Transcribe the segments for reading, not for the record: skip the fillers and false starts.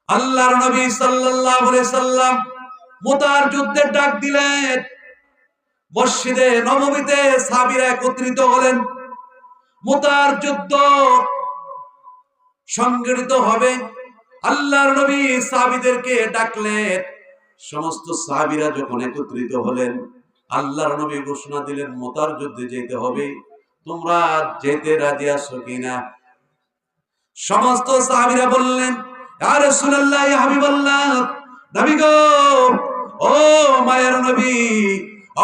আল্লাহর নবী সাল্লাল্লাহু আলাইহি সাল্লাম মুতার যুদ্ধের ডাক দিলেন। মসজিদে নববীতে সাহাবীরা একত্রিত হলেন। মুতার যুদ্ধ সংগঠিত হবে। আল্লাহর নবী সাহাবীদেরকে ডাকলেন। সমস্ত সাহাবীরা যখন একত্রিত হলেন, আল্লাহর নবী ঘোষণা দিলেন মুতার যুদ্ধে যেতে হবে। তোমরা যেতে রাজি আছো কিনা? সমস্ত সাহাবীরা বললেন, ইয়া রাসূলুল্লাহ, ইয়া হাবিবাল্লাহ, নবী গো, ও মায়ের নবী,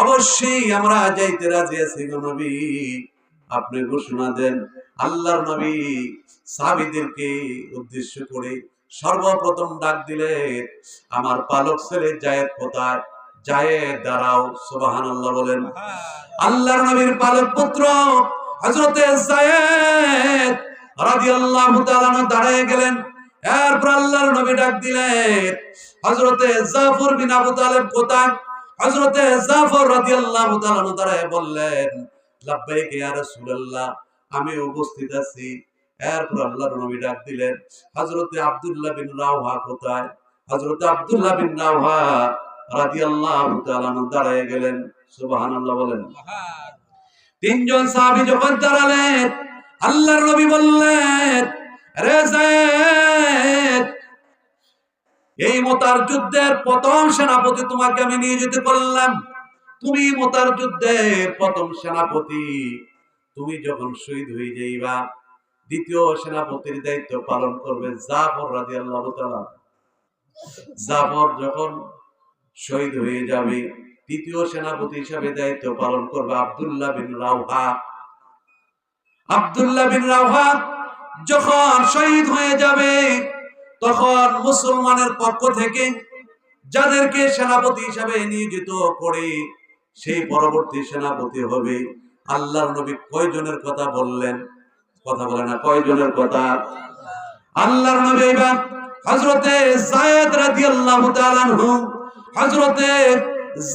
অবশ্যই আমরা যাইতে রাজি আছি গো নবী, আপনি ঘোষণা দেন। আল্লাহর নবী সাহাবীদেরকে উদ্দেশ্য করে সর্বপ্রথম ডাক দিলেন, আমার পালক ছেলে যায়েদ কোথায়? যায়েদ দাঁড়াও। সুবহানাল্লাহ বলেন। আল্লাহর নবীর পালক পুত্র হযরতে যায়েদ রাদিয়াল্লাহু তাআলা দাঁড়িয়ে গেলেন। এরপর আল্লাহর নবী ডাক দিলেন, হযরতে জাফর বিন আবু তালেব কোথায়? হযরতে জাফর রাদিয়াল্লাহু তাআলা দাঁড়িয়ে বললেন, লাব্বাইক ইয়া রাসূলুল্লাহ, আমি উপস্থিত আছি। এরপর আল্লাহর নবী ডাক দিলেন, হযরতে আব্দুল্লাহ বিন রাওহা কোথায়? হযরতে আব্দুল্লাহ বিন রাওহা রাদিয়াল্লাহু তাআলা দাঁড়িয়ে গেলেন। সুবহানাল্লাহ বলেন। তিনজন সাহাবী যখন দাঁড়ালেন, আল্লাহর নবী বললেন, রে যায়েদ, এই মুতার যুদ্ধের প্রথম সেনাপতি তোমাকে আমি নিয়োজিত করলাম। তুমি মুতার যুদ্ধের প্রথম সেনাপতি। তুমি যখন শহীদ হয়ে যাইবা, দ্বিতীয় সেনাপতির দায়িত্ব পালন করবে জাফর রাদিয়াল্লাহু তাআলা। জাফর যখন শহীদ হয়ে যাবে, তৃতীয় সেনাপতি হিসাবে দায়িত্ব পালন করবে আব্দুল্লাহ বিন রাওহা। আব্দুল্লাহ বিন রাওহা যখন শহীদ হয়ে যাবে, তখন মুসলমানের পক্ষ থেকে যাদেরকে সেনাপতি হিসাবে নিয়োজিত করে সেই পরবর্তী সেনাপতি হবে। আল্লাহর নবী কয়জনের কথা বললেন? কথা বলে না, কয়জনের কথা? আল্লাহর নবী এবার হযরতে যায়েদ রাদিয়াল্লাহু তাআলা আনহু, হযরতে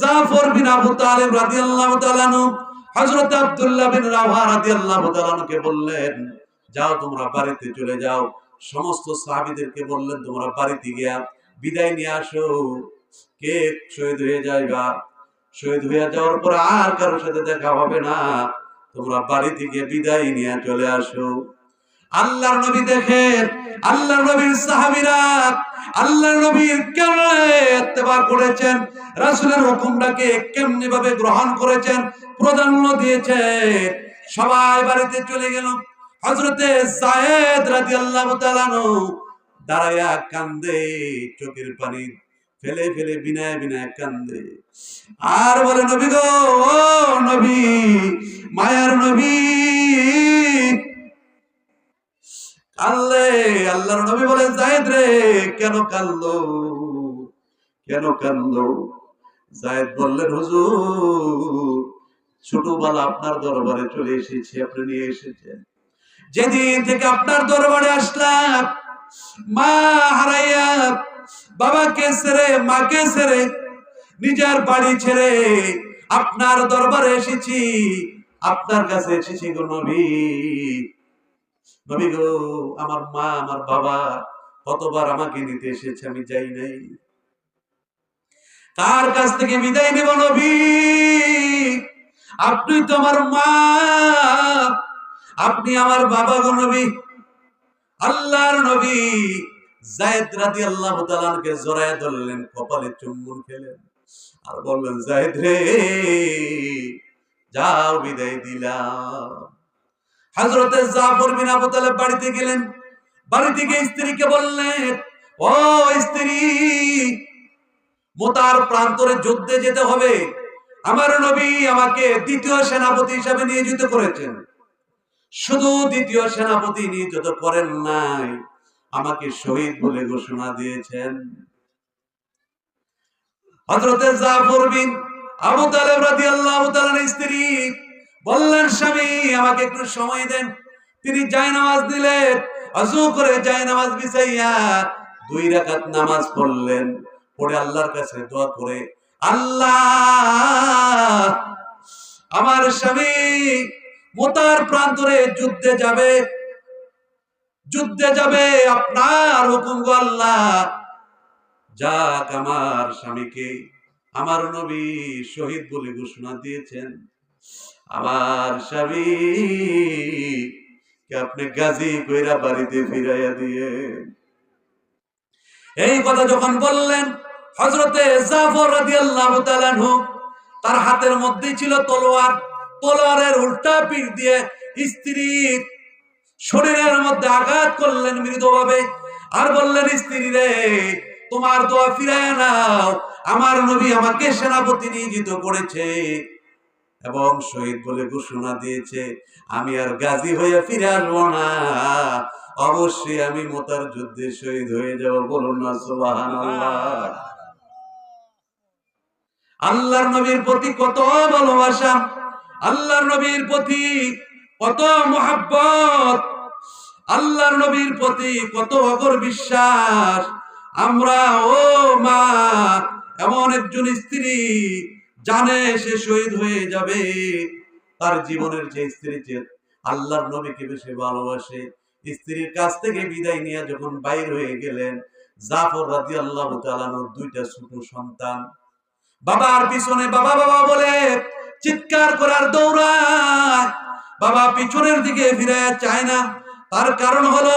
জাফর বিন আবু তালেব রাদিয়াল্লাহু তাআলা আনহু, হযরতে আব্দুল্লাহ বিন রাওহা রাদিয়াল্লাহু তাআলা আনহুকে বললেন, যাও তোমরা বাড়িতে চলে যাও। সমস্ত সাহাবীদেরকে বললেন, তোমরা বাড়িতে গিয়া বিদায় নিয়ে আসো। কে শহীদ হয়ে যাইবা, শহীদ হয়ে যাওয়ার পর আর কারোর সাথে দেখা হবে না, তোমরা বাড়িতে গিয়ে বিদায় নিয়ে চলে আসো। আল্লাহর নবী দেখেন, আল্লাহর নবীর সাহাবীরা আল্লাহর নবীর কেমনে ইত্তেবা করেছেন, রাসূলের হুকুমটাকে কেমনে ভাবে গ্রহণ করেছেন, প্রাধান্য দিয়েছেন। সবাই বাড়িতে চলে গেল। হযরতে যায়েদ রাদিয়াল্লাহু তাআলা দাঁড়ায়া কান্দে, চোখের পানি ফেলে ফেলে বিনায় বিনায় কান্দে আর বলে, নবী গো, ও নবী, মায়ার নবী। কাঁদলে আল্লাহর নবী বলে, যায়েদ রে, কেন কাঁদলো, কেন কাঁদলো? যায়েদ বললেন, হুজুর, ছোটবেলা আপনার দরবারে চলে এসেছি, আপনি নিয়ে এসেছেন। যেদিন থেকে আপনার দরবারে আসলাম, মা হারাইয়া, বাবাকে ছেড়ে, মাকে ছেড়ে, নিজের বাড়ি ছেড়ে আপনার দরবারে এসেছি, আপনার কাছে এসেছি গো নবী। নবী গো, আমার মা, আমার বাবা কতবার আমাকে নিতে এসেছে, আমি যাই নাই। কার কাছ থেকে বিদায় নেব নবী? আপনি তো আমার মা, আপনি আমার বাবা গো নবী। আল্লাহর নবী যায়েদ রাদিয়াল্লাহু তাআলা আনহুকে জড়ায় ধরলেন, কপালে চুম্বন খেলেন আর বললেন, যায়েদ রে, যাও, বিদায় দিলাম। হযরতে জাফর বিন আবু তালেব বাড়িতে গেলেন। বাড়িতে গিয়ে স্ত্রীকে বললেন, ও স্ত্রী, মুতার প্রান্তরে যুদ্ধে যেতে হবে। আমার নবী আমাকে দ্বিতীয় সেনাপতি হিসেবে নিয়োজিত করেছেন। শুধু দ্বিতীয় সেনাপতি নিয়োজিত করেন নাই, আমাকে শহীদ বলে ঘোষণা দিয়েছেন। হযরতে জাফর বিন আবু তালেব রাদিয়াল্লাহু তাআলার স্ত্রী বললেন, স্বামী, আমাকে একটু সময় দেন। তিনি জায়নামাজ দিলেন, ওযু করে জায়নামাজ বিছাইয়া 2 রাকাত নামাজ পড়লেন। পড়ে আল্লাহর কাছে দোয়া করে, আল্লাহ, আমার স্বামী মুতার প্রান্তরে যুদ্ধে যাবে, যুদ্ধে যাবে, আপনার হুকুম গো আল্লাহ। যাক, আমার স্বামীকে আমার নবী শহীদ বলে ঘোষণা দিয়েছেন, আমার স্বামী কে আপনি গাজী কইরা বাড়িতে ফিরাইয়া দিয়ে। এই কথা যখন বললেন, হযরতে জাফর রাদিয়াল্লাহু তাআলা আনহু তার হাতের মধ্যেই ছিল তলোয়ার, তলোয়ারের উল্টা পিঠ দিয়ে স্ত্রীর শরীরের মধ্যে আঘাত করলেন মৃদুভাবে, আর বললেন, স্ত্রী রে, তোমার দোয়া ফিরায় নাও, আমার নবী আমাকে সেনাপতি নিয়োজিত করেছে এবং শহীদ বলে ঘোষণা দিয়েছে, আমি আর গাজী হয়ে ফিরে আসবো না, অবশ্যই আমি মুতার যুদ্ধে শহীদ হয়ে যাব। বলুন না সুবহানাল্লাহ। আল্লাহর নবীর প্রতি কত ভালোবাসা, আল্লাহর নবীর প্রতি কত মুহাব্বত, আল্লাহর নবীর প্রতি কত অগর বিশ্বাস। আমরা ও মা, এমন একজন স্ত্রী জানে সে শহীদ হয়ে যাবে, তার জীবনের যে স্ত্রী যে আল্লাহর নবীকে বেশি ভালোবাসে, স্ত্রীর কাছ থেকে বিদায় নিয়ে যখন বাইর হয়ে গেলেন, জাফর রাদিয়াল্লাহু তাআলা দুইটা ছোট সন্তান বাবার পিছনে বাবা বাবা বলে চিৎকার করার দৌড়ায়, বাবা পিছনের দিকে ফিরে চায় না। তার কারণ হলো,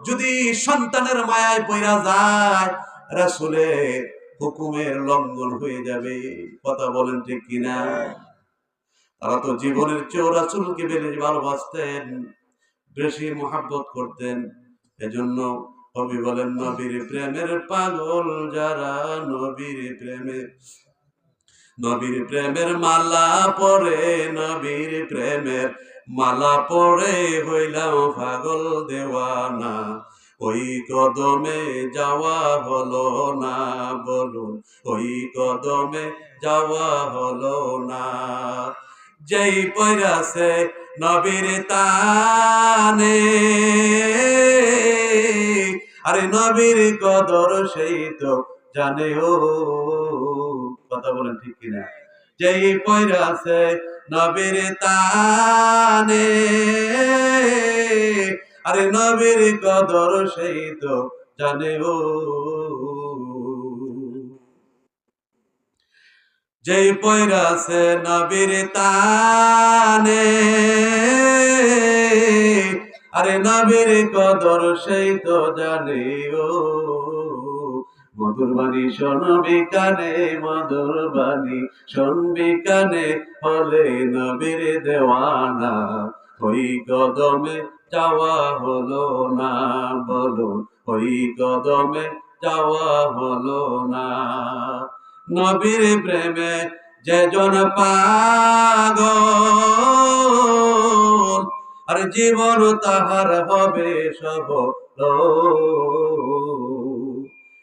যদি সন্তানের মায়ায় পইরা যায়, রাসূলের হুকুমের লঙ্ঘন হয়ে যাবে। কথা বলেন ঠিক কিনা? তারা তো জীবনের চেয়ে রাসূলকে বেশি ভালোবাসতেন, বেশি মুহাব্বত করতেন। এজন্য কবি বলেন, নবীর প্রেমের পাগল যারা, নবীর প্রেমের মালা পরে, নবীর প্রেমের মালা পরে হইলাম পাগল দেওয়ানা, ওই কদমে যাওয়া হলো না। বলুন, ওই কদমে যাওয়া হলো না। যেই পয়রাছে নবীর তানে, আরে নবীর কদর সেই তো জানে। ও কথা বলেন ঠিক কিনা? যেই পয়রাছে নবীর তানে, আরে নবীর কদর সেই তো জানে। ও যেই পয়রাছে নবীর তানে, আরে নবীর কদর সেই তো জানে। ও মধুর বাণী শোনবি কানে, মধুর বাণী শুনবি কানে, হলে নবীর দেওয়ানা, ওই কদমে যাওয়া হলো না। বলুন, ওই কদমে যাওয়া হলো না। নবীর প্রেমে যেজন পাগল, আর জীবন তাহার হবে সফল।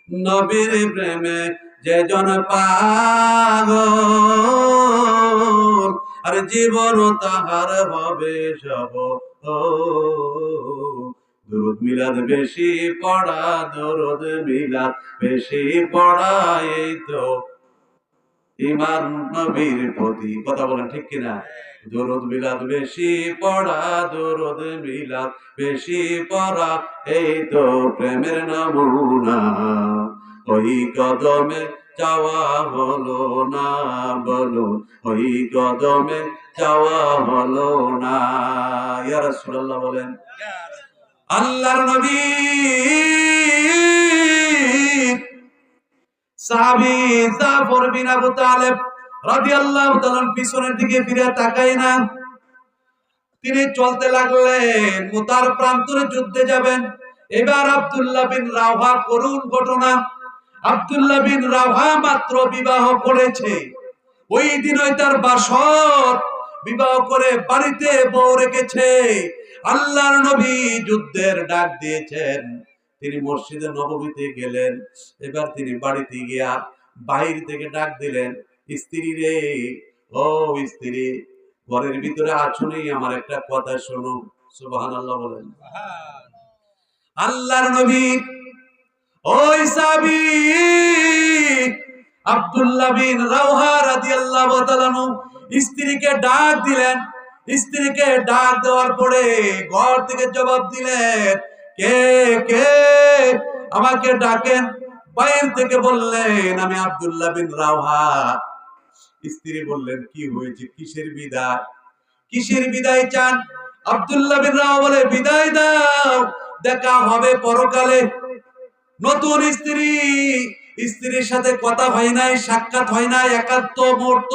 নবীর প্রেমে যেজন পাগল, আর জীবন তাহার হবে সফল। দরুদ মিলাদ বেশি পড়া, দরুদ মিলাদ বেশি পড়া, এই তো ঈমান নবীর প্রতি। কথা বলেন ঠিক কিনা? দরুদ মিলাদ বেশি পড়া, দরুদ মিলাদ বেশি পড়া, এই তো প্রেমের নমুনা, ওই কদমে যাওয়া হলো না। বলুন, ওই কদমে যাওয়া হলো না। ইয়া রাসূলুল্লাহ বলেন, আল্লাহর নবী সাহাবী জাফর বিন আবু তালেব রাদিয়াল্লাহু তাআলা পিছনের দিকে ফিরে তাকায় না। তিনি চলতে লাগলেন, মুতার প্রান্তরে যুদ্ধে যাবেন। এবার আব্দুল্লাহ বিন রাওহা, করুণ ঘটনা, আব্দুল্লাহ বিন রাওহা মাত্র বিবাহ করেছে। ওই দিনই তার বাসর, বিবাহ করে বাড়িতে বউ রেখেছে। আল্লাহর নবী যুদ্ধের ডাক দিয়েছেন, তিনি মসজিদে নববীতে গেলেন। এবার তিনি বাড়িতে গিয়া বাহির থেকে ডাক দিলেন, স্ত্রী রে, ও স্ত্রী, ঘরের ভিতরে আছো নেই, আমার একটা কথা শোনো। সুবহানাল্লাহ বলেন। আল্লাহর নবী ওই সাহাবী আব্দুল্লাহ বিন রাওহা রাদিয়াল্লাহু তাআলা স্ত্রীকে ডাক দিলেন, স্ত্রীকে ডাক দেওয়ার পরে ঘর থেকে জবাব দিলেন, কে কে আমাকে ডাকেন? বাইরে থেকে বললেন, আমি আব্দুল্লাহ বিন রাওহা। স্ত্রী বললেন, কি হয়েছে, কিসের বিদায়, কিসের বিদায় চান? আব্দুল্লাহ বিন রাওহা বলে, বিদায় দাও, দেখা হবে পরকালে। নতুন স্ত্রী, স্ত্রীর সাথে কথা হয় নাই, সাক্ষাৎ হয় নাই, একান্ত মুহূর্ত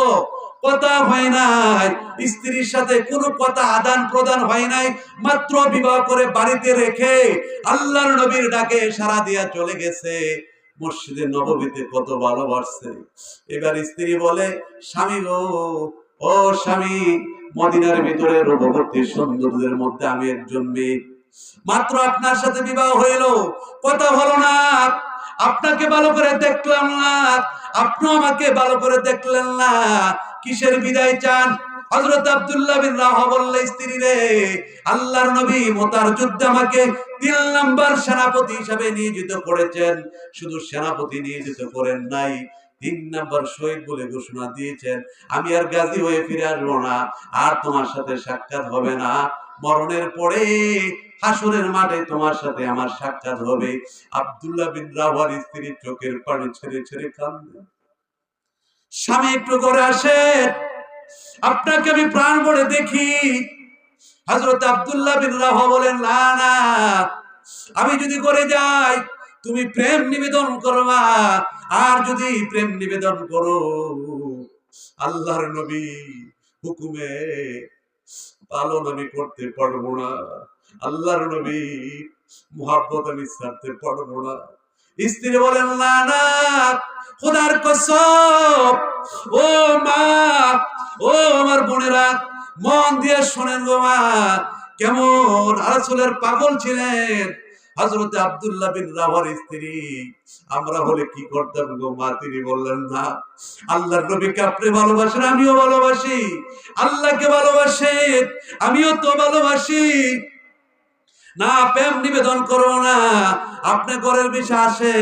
কথা হয় নাই, স্ত্রীর সাথে কোনো কথা আদান প্রদান হয় নাই, মাত্র বিবাহ করে বাড়িতে রেখে আল্লাহর নবীর ডাকে সাড়া দিয়া চলে গেছে মসজিদে নববীতে, কত ভালোবাসছে। এবার স্ত্রী বলে, স্বামী গো, ও স্বামী, মদিনার ভিতরে রূপবতী সুন্দরদের মধ্যে আমি একজন মেয়ে, মাত্র আপনার সাথে বিবাহ হইল, কথা হলো না, আপনাকে ভালো করে দেখলাম না, আপনি আমাকে ভালো করে দেখলেন না, কিসের বিদায় চান? হযরত আব্দুল্লাহ বিন রাওহা বললেন, স্ত্রী রে, আল্লাহর নবী মুতার যুদ্ধে আমাকে 3 নাম্বার সেনাপতি হিসেবে নিয়োজিত করেছেন, শুধু সেনাপতি নিয়োজিত করেন নাই, 3 নাম্বার শহীদ বলে ঘোষণা দিয়েছেন। আমি আর গাজী হয়ে ফিরে আসবো না, আর তোমার সাথে সাক্ষাৎ হবে না, মরণের পরে হাসরের মাঠে তোমার সাথে আমার সাক্ষাৎ হবে। আব্দুল্লাহ বিন রাওহার স্ত্রী চোখের পানি ছেড়ে ছেড়ে কাঁদলেন। স্বামী, একটু করে আসেন, আপনাকে আমি প্রাণ ভরে দেখি। হযরত আব্দুল্লাহ বিন রাওহা বলেন, না না, আমি যদি করে যাই তুমি প্রেম নিবেদন করবা, আর যদি প্রেম নিবেদন করো আল্লাহর নবী হুকুমে পালন আমি করতে পারবো না, আল্লাহর নবী মুহাব্বত আমি ছাড়তে পারবো না। স্ত্রী বলেন, না না, খোদার কসম, ও মা, ও আমার বোনেরা, মন দিয়ে শোনেন গো মা, কেমন রাসূলের পাগল ছিলেন হযরত আব্দুল্লাহ বিন রাওহার স্ত্রী। আমরা হলে কি করতাম গো মা? তিনি বললেন, না, আল্লাহর নবীকে আপনি ভালোবাসেন, আমিও ভালোবাসি, আল্লাহকে ভালোবাসেন, আমিও তো ভালোবাসি, না প্রেম নিবেদন করো না, আপনি ঘরের বিষয় আসে,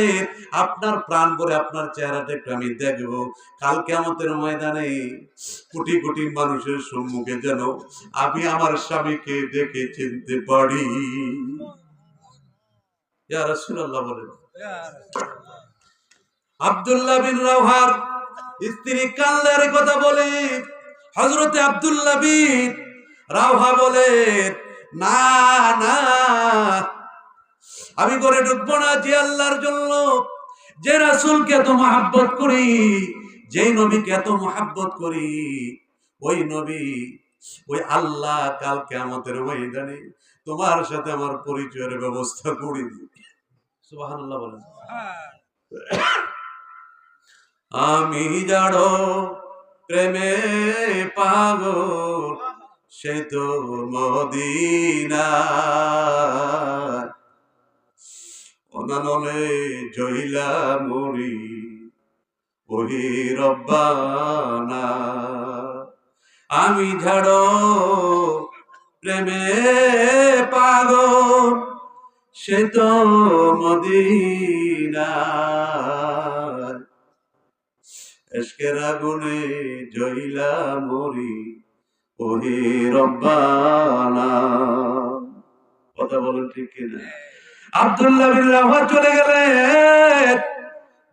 আপনার প্রাণ ভরে আপনার চেহারাটা একটু আমি দেখবো, কাল কিয়ামতের ময়দানে কোটি কোটি মানুষের সম্মুখে যেন আমি আমার স্বামীকে দেখে চিনতে পারি। ইয়া রাসূলুল্লাহ বলেন। আব্দুল্লাহ বিন রাওহার স্ত্রী কান্নার কথা বলে হযরতে আব্দুল্লাহ বিন রাওহা বলে, না না, আমি ঘরে ঢুকবো না, যে আল্লাহর জন্য, যে রাসূলকে এত মহব্বত করি, যেই নবীকে এত মহব্বত করি, ওই নবী, ওই আল্লাহ কাল কিয়ামতের ময়দানে তোমার সাথে আমার পরিচয়ের ব্যবস্থা করে দিবে। সুবহানাল্লাহ বলেন। আমি যাড়ো প্রেমে পাগল, সে তো মদিনা, অনানলে জইলা মরি, ওহি রব্বানা। আমি ঝাড়ো প্রেমে পাগল, সে তো মদিনা, এশকের আগুনে জইলা মরি, ওহে রব্বানা। কথা বলেন ঠিক কিনা? আব্দুল্লাহ বিন রাওহা চলে গেলেন,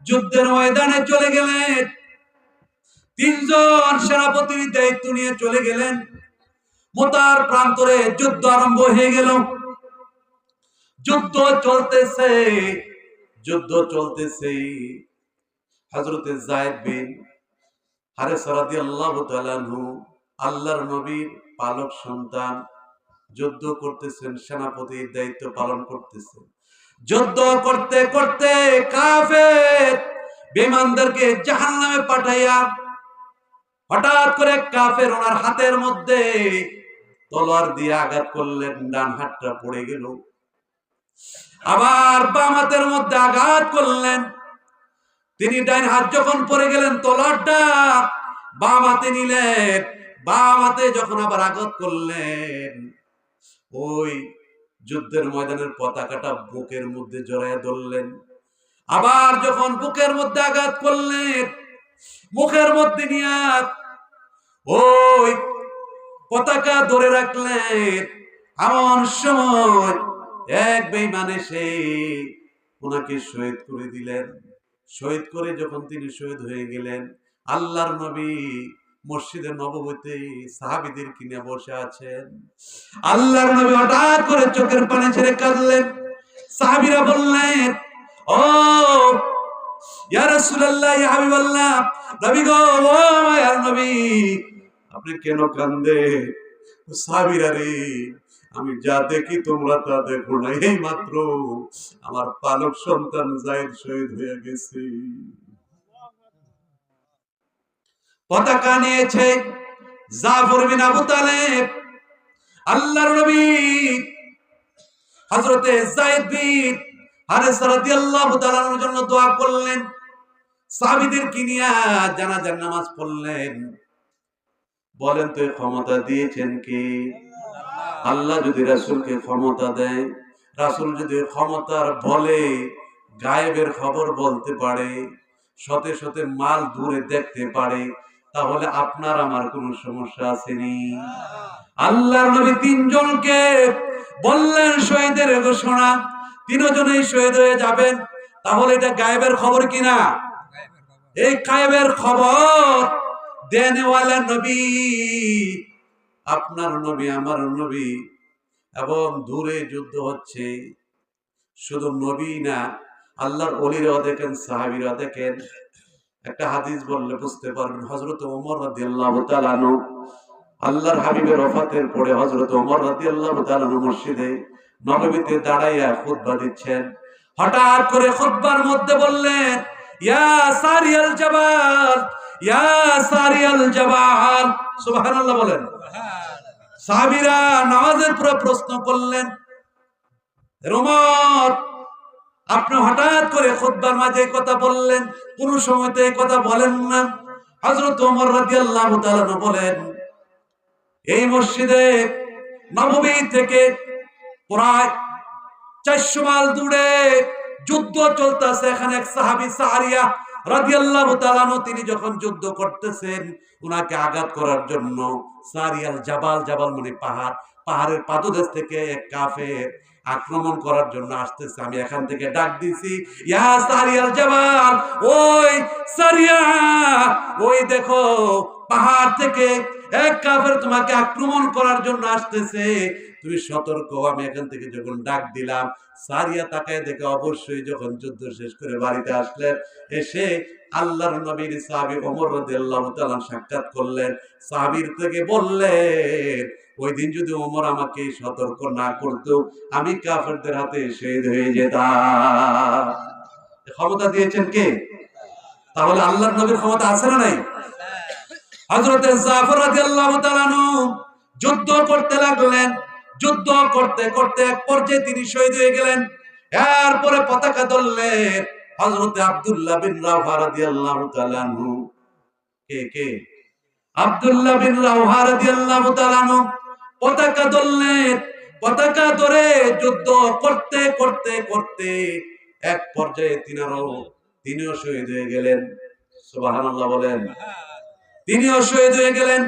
যুদ্ধের ময়দানে চলে গেলেন, 3 জন সেনাপতির দায়িত্ব নিয়ে চলে গেলেন। মুতার প্রান্তরে যুদ্ধ আরম্ভ হয়ে গেল। যুদ্ধ চলতেছে, যুদ্ধ চলতেছে। হযরতে যায়েদ বিন হারেসা রাদিয়াল্লাহু তাআলা আনহু, আল্লাহর নবীর পালক সন্তান, যুদ্ধ করতেছেন, সেনাপতির দায়িত্ব পালন করতেছেন। যুদ্ধ করতে করতে কাফের বেঈমানদেরকে জাহান্নামে পাঠাইয়া, হঠাৎ করে কাফের ওনার হাতের মধ্যে তলোয়ার দিয়ে আঘাত করলেন, ডান হাতটা পড়ে গেল। আবার বাম হাতের মধ্যে আঘাত করলেন, তিনি ডান হাত যখন পড়ে গেলেন, তলোয়ারটা বাম হাতে নিলেন, বাম হাতে যখন আবার আঘাত করলেন, ওই যুদ্ধের ময়দানের পতাকাটা বুকের মধ্যে জড়াইয়া ধরলেন। আবার যখন বুকের মধ্যে আঘাত করলেন, মুখের মধ্যে নিয়ে ওই পতাকা ধরে রাখলেন। এমন সময় এক বেঈমান এসে ওনাকে শহীদ করে দিলেন। শহীদ করে যখন তিনি শহীদ হয়ে গেলেন, আল্লাহর নবী মসজিদে নববীতে সাহাবীদেরকে নিয়ে বসে আছেন। আল্লাহর নবী হঠাৎ করে চোখের পানি ছেড়ে কাঁদলেন। সাহাবীরা বললেন, ও ইয়া রাসূলুল্লাহ, ইয়া হাবিবাল্লাহ, নবী গো, ও মায়ার নবী, আপনি কেন কাঁদেন? সাহাবীরা রে, আমি যা দেখি তোমরা তা দেখো না। এই মাত্র আমার পালক সন্তান যায়েদ শহীদ হয়ে গেছে। পতাকা নিয়েছে জাফর বিন আবু তালেব। আল্লাহর নবী হযরতে যায়েদ বিন হারেসা রাদিয়াল্লাহু তাআলার জন্য দোয়া করলেন। সাহাবীদেরকে নিয়ে জানাজার নামাজ পড়লেন। বলেন তো ক্ষমতা দিয়েছেন কে? আল্লাহ যদি রাসূলকে ক্ষমতা দেয়, রাসূল যদি ক্ষমতার বলে গায়েবের খবর বলতে পারে, শতে শতে মাল দূরে দেখতে পারে, তাহলে আপনার আমার কোন সমস্যা আসেনি? আল্লাহর নবী তিনজনকে বললেন শহীদের ঘোষণা, তিনজনেই শহীদ হয়ে যাবেন। তাহলে এটা গায়েবের খবর কিনা? এই গায়েবের খবর দেনেওয়ালা নবী আপনার নবী, আমার নবী। এবং দূরে যুদ্ধ হচ্ছে, শুধু নবী না, আল্লাহর ওলিরাও দেখেন, সাহাবীরা দেখেন। একটা হাদিস বললে বুঝতে পারবেন। হযরত ওমর রাদিয়াল্লাহু তাআলা আনহু, আল্লাহর হাবিবের ওফাতের পরে হযরত ওমর রাদিয়াল্লাহু তাআলা আনহু মসজিদে নববীতে দাঁড়াইয়া খুতবা দিচ্ছেন। হঠাৎ করে খুতবার মধ্যে বললেন, ইয়া সারিয়াল জাবাল, ইয়া সারিয়াল জাবাল। সুবহানাল্লাহ বলেন। সাহাবীরা নামাজের পরে প্রশ্ন করলেন, ওমর, আপনি হঠাৎ করে খুতবার মাঝে কথা বললেন, কোন সময় তো এই কথা বলেন না। হযরত ওমর রাদিয়াল্লাহু তাআলা বলেন, এই মসজিদে নববী থেকে প্রায় 400 মাইল দূরে যুদ্ধ চলতেছে। এখানে এক সাহাবী সারিয়া রাদিয়াল্লাহু তাআলা তিনি যখন যুদ্ধ করতেছেন, উনাকে আঘাত করার জন্য সারিয়াল জাবাল, জাবাল মানে পাহাড়, পাহাড়ের পাদদেশ থেকে এক কাফের আক্রমণ করার জন্য আসতেছে। আমি এখান থেকে ডাক দিছি, ইয়া সারিয়াল জাবাল, ওই সারিয়া, ওই দেখো পাহাড় থেকে এক কাফের তোমাকে আক্রমণ করার জন্য আসতেছে, তুমি সতর্ক। আমি এখান থেকে যখন ডাক দিলাম, সারিয়া তাকায় দেখে অবশ্যই যখন যুদ্ধ শেষ করে বাড়িতে আসলেন, এসে আল্লাহর নবীর সাহাবী ওমর রাদিয়াল্লাহু তাআলা সাক্ষাৎ করলেন। সাহাবীর থেকে বললেন, ওই দিন যদি ওমর আমাকে সতর্ক না করতো, আমি কাফেরদের হাতে শহীদ হয়ে যেতাম। ক্ষমতা দিয়েছেন কে? তাহলে আল্লাহর নবীর ক্ষমতা আছে না নাই? হযরতে জাফর রাদিয়াল্লাহু তাআলা যুদ্ধ করতে লাগলেন। যুদ্ধ করতে করতে এক পর্যায়ে তিনি শহীদ হয়ে গেলেন। এরপরে পতাকা ধরলেন হযরতে আব্দুল্লাহ বিন রাওহা রাদিয়াল্লাহু তাআলা আনহু। কে? আব্দুল্লাহ বিন রাওহা রাদিয়াল্লাহু তাআলা আনহু পতাকা ধরলেন। পতাকা ধরে যুদ্ধ করতে করতে করতে এক পর্যায়ে তিনিও শহীদ হয়ে গেলেন। সুবহানাল্লাহ বলেন। তিনিও শহীদ হয়ে গেলেন।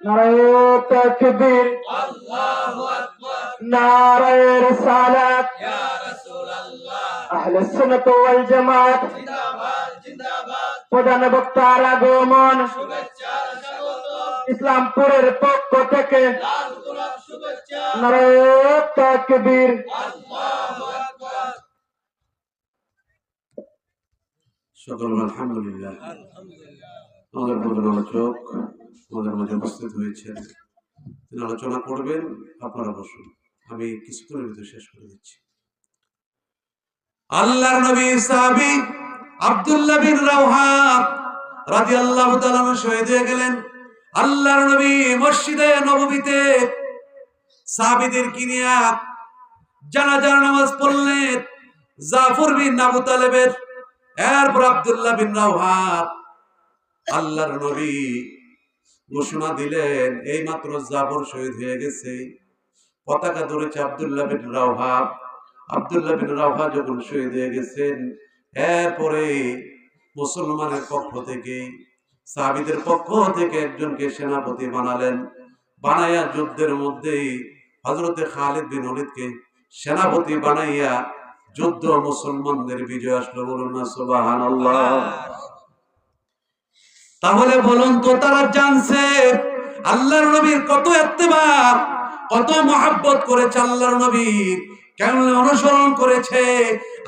নারায়ে তাকবীর, আল্লাহু আকবার, নারায়ে রিসালাত, ইয়া রাসূলুল্লাহ, আহলে সুন্নাত ওয়াল জামাত জিন্দাবাদ জিন্দাবাদ। প্রধান বক্তার আগমন, শুভেচ্ছা স্বাগত। ইসলামপুরের পক্ষ থেকে লাল গোলাপ শুভেচ্ছা। নারায়ে তাকবীর, আল্লাহু আকবার। সকল আলহামদুলিল্লাহ। আমাদের প্রধান আলোচক আমাদের মাঝে উপস্থিত হয়েছেন, তিনি আলোচনা করবেন। আপনারা বসুন, আমি কিছুক্ষণের ভিতরে শেষ করে দিচ্ছি। আল্লাহর নবী সাহাবী আব্দুল্লাহ বিন রাওহা রাদিয়াল্লাহু তাআলা শহীদ হয়ে গেলেন। আল্লাহর নবী মসজিদে নববীতে সাহাবীদেরকে নিয়ে জানাজার নামাজ পড়লেন। জাফর বিন আবু তালেবের, এরপর আব্দুল্লাহ বিন রাওহা। আল্লাহর নবী ঘোষণা দিলেন, এই মাত্র জাফর শহীদ হয়ে গেছে। পতাকা ধরেছে আব্দুল্লাহ বিন রাওহা। আব্দুল্লাহ বিন রাওহা যখন শহীদ হয়ে গেছেন, এরপরে মুসলমানের পক্ষ থেকে সাহাবীদের পক্ষ থেকে একজনকে সেনাপতি বানালেন। বানাইয়া যুদ্ধের মধ্যেই হযরতে খালিদ বিন ওলীদকে সেনাপতি বানাইয়া যুদ্ধ মুসলমানদের বিজয় আসলো। বলুন না সুবহানাল্লাহ। তাহলে বলুন তো তারা জানছে আল্লাহর নবীর কত ইত্তেবা, কত মহব্বত করেছে আল্লাহর নবীর, কেমন অনুসরণ করেছে।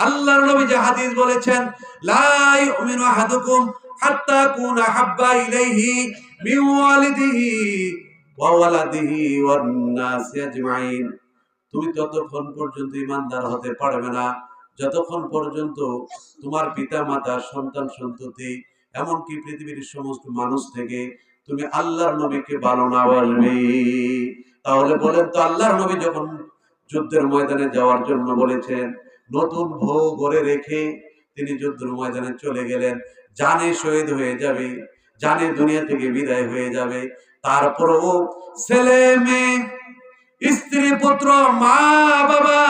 আল্লাহর নবী যে হাদিস বলেছেন, লা ইউমিনু আহাদুকুম হাত্তা কুনা হাব্বা ইলাইহি মিন ওয়ালিদিহি ওয়া ওয়ালাদিহি ওয়ান নাসি আজমাইন। তুমি ততক্ষণ পর্যন্ত ঈমানদার হতে পারবে না যতক্ষণ পর্যন্ত তোমার পিতা মাতা, সন্তান সন্ততি, এমনকি পৃথিবীর সমস্ত মানুষ থেকে তুমি আল্লাহর নবীকে ভালো না বাসবে। তাহলে বলেন তো আল্লাহর নবী যখন যুদ্ধের ময়দানে যাওয়ার জন্য বলেছেন, নতুন বউ ঘরে রেখে তিনি যুদ্ধের ময়দানে চলে গেলেন। জানে শহীদ হয়ে যাবে, জানে দুনিয়া থেকে বিদায় হয়ে যাবে, তারপরও ছেলে মেয়ে, স্ত্রী পুত্র, মা বাবা,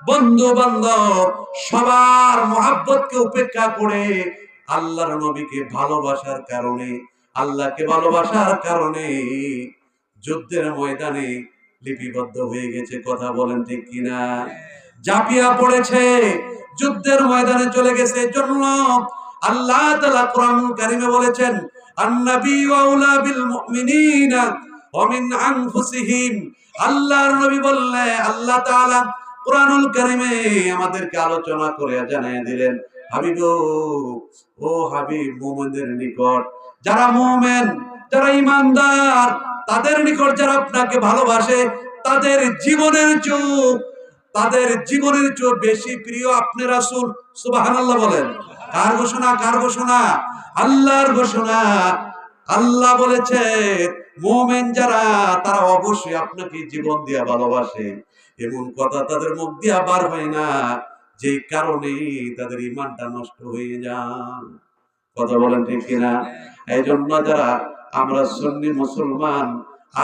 বন্ধু বান্ধব সবার মহব্বতকে উপেক্ষা করে আল্লাহর নবীকে ভালোবাসার কারণে, আল্লাহকে ভালোবাসার কারণে যুদ্ধের ময়দানে লিপিবদ্ধ হয়ে গেছে। কথা বলেন ঠিক কিনা? জাপিয়া পড়েছে, যুদ্ধের ময়দানে চলে গেছে। জন্য আল্লাহ তাআলা কোরআনুল কারীমে বলেছেন, আন-নাবিয়্যু আউলা বিল মুমিনিনা ওয়া মিন আনফুসিহিম। আল্লাহর নবী বললে আল্লাহ তাআলা কোরআনুল কারীমে আমাদেরকে আলোচনা করে জানিয়ে দিলেন, হাবিব, ও হাবিব, মুমিনদের নিকট যারা মুমিন, যারা ঈমানদার, তাদের নিকট যারা আপনাকে ভালোবাসে, তাদের জীবনের চেয়ে বেশি প্রিয় আপনি রাসূল। সুবহানাল্লাহ বলেন। কার ঘোষণা? কার ঘোষণা? আল্লাহর ঘোষণা। আল্লাহ বলেছে মুমিন যারা, তারা অবশ্যই আপনাকে জীবন দিয়ে ভালোবাসে। এমন কথা তাদের মুখ দিয়ে বার হয় না যে কারণে তাদের ঈমানটা নষ্ট হয়ে যায়। কথা বলেন ঠিক কিনা? এই জন্য যারা আমরা সুন্নি মুসলমান,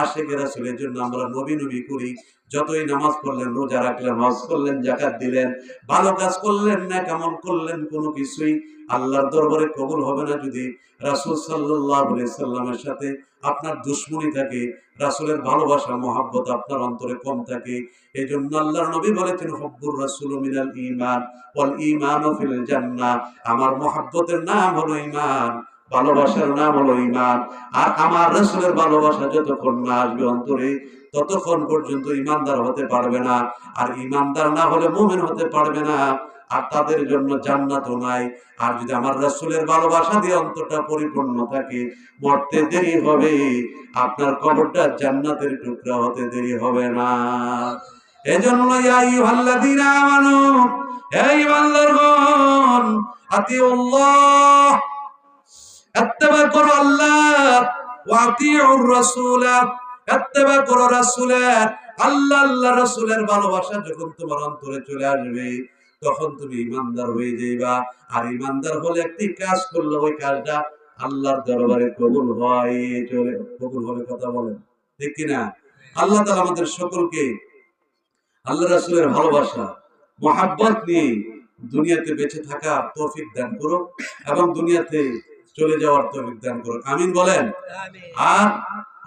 আশিকে রাসূলের জন্য আমরা নবী নবী করি। যতই নামাজ পড়লেন, রোজা রাখলেন, হজ করলেন, যাকাত দিলেন, ভালো কাজ করলেন না, কেমন করলেন, কোনো কিছুই আল্লাহর দরবারে কবুল হবে না যদি রাসূল সাল্লাল্লাহু আলাইহি সাল্লামের সাথে আপনার দুশমনি থাকে, রাসূলের ভালোবাসা মহব্বত আপনার অন্তরে কম থাকে। এই জন্য আল্লাহর নবী বলেছেন, হুব্বুর রাসূল মিনাল ঈমান ওয়াল ঈমানু ফিল জান্নাহ। আমার মহব্বতের নাম হলো ঈমান, ভালোবাসার নাম হলো ঈমান। আর আমার রাসূলের ভালোবাসা যতক্ষণ না আসবে অন্তরে, ততক্ষণ পর্যন্ত ঈমানদার হতে পারবে না। আর ঈমানদার না হলে মুমিন হতে পারবে না, আর তাদের জন্য জান্নাতও নাই। আর যদি আমার রাসূলের ভালোবাসা দিয়ে অন্তরটা পরিপূর্ণ থাকে, মরতে দেরি হবে, আপনার কবরটা জান্নাতের টুকরা হতে দেরি হবে না। এজন্য ইয়া আইয়ুহাল্লাযীনা আমানু, হে ঈমানদারগণ, আতিউল্লাহ, ইত্তেবা করো আল্লাহ, ওয়া আতিউর রাসূল, ইত্তেবা করো রাসূলের। আল্লাহ আল্লাহর রাসূলের ভালোবাসা যখন তোমার অন্তরে চলে আসবে, তখন তুমি ঈমানদার হয়ে যাইবা। আর ঈমানদার হলে একটি কাজ করলে ওই কাজটা আল্লাহর দরবারে কবুল হয়, কবুল হবে। কথা বলেন ঠিক কিনা? আল্লাহ তাআলা আমাদের সকলকে আল্লাহর রাসূলের ভালোবাসা, মহব্বত নিয়ে দুনিয়াতে বেঁচে থাকার তৌফিক দান করুন এবং দুনিয়াতে চলে যাওয়ার তৌফিক দান করুন। আমিন বলেন। আর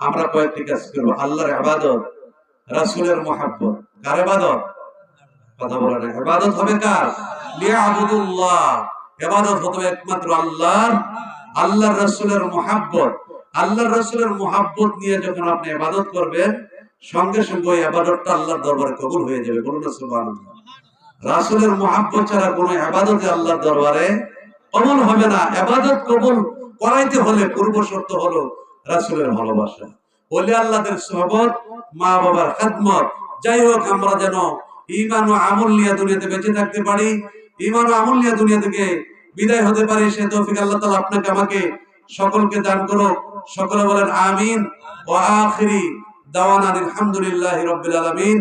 আমরা কয়েকটি কাজ করব। আল্লাহর ইবাদত, রাসূলের মহব্বত। কার ইবাদত? কথা বলেন। ইবাদত হবে কার? লিয়াবুদুল্লাহ। ইবাদত হবে একমাত্র আল্লাহর। আল্লাহর রাসূলের মহব্বত, আল্লাহর রাসূলের মহব্বত নিয়ে যখন আপনি ইবাদত করবেন, সঙ্গে সঙ্গে ওই ইবাদতটা আল্লাহর দরবারে কবুল হয়ে যাবে। বলুন না সুবহানাল্লাহ। রাসূলের মহব্বত ছাড়া কোনো ইবাদত আল্লাহর দরবারে কবুল হবে না। ইবাদত কবুল করাইতে হলে পূর্ব শর্ত হলো রাসূলের ভালোবাসা, ওলি আল্লাহদের সুহবত, মা বাবার খেদমত। যাই হোক, আমরা যেন ঈমান ও আমল নিয়ে দুনিয়াতে বেঁচে থাকতে পারি, ঈমান ও আমল নিয়ে দুনিয়া থেকে বিদায় হতে পারি, সে তৌফিক আল্লাহ তাআলা আপনাকে আমাকে সকলকে দান করুন। সকলে বলেন আমিন। ওয়া আখিরি দাওয়ানা আলহামদুলিল্লাহি রাব্বিল আলামিন।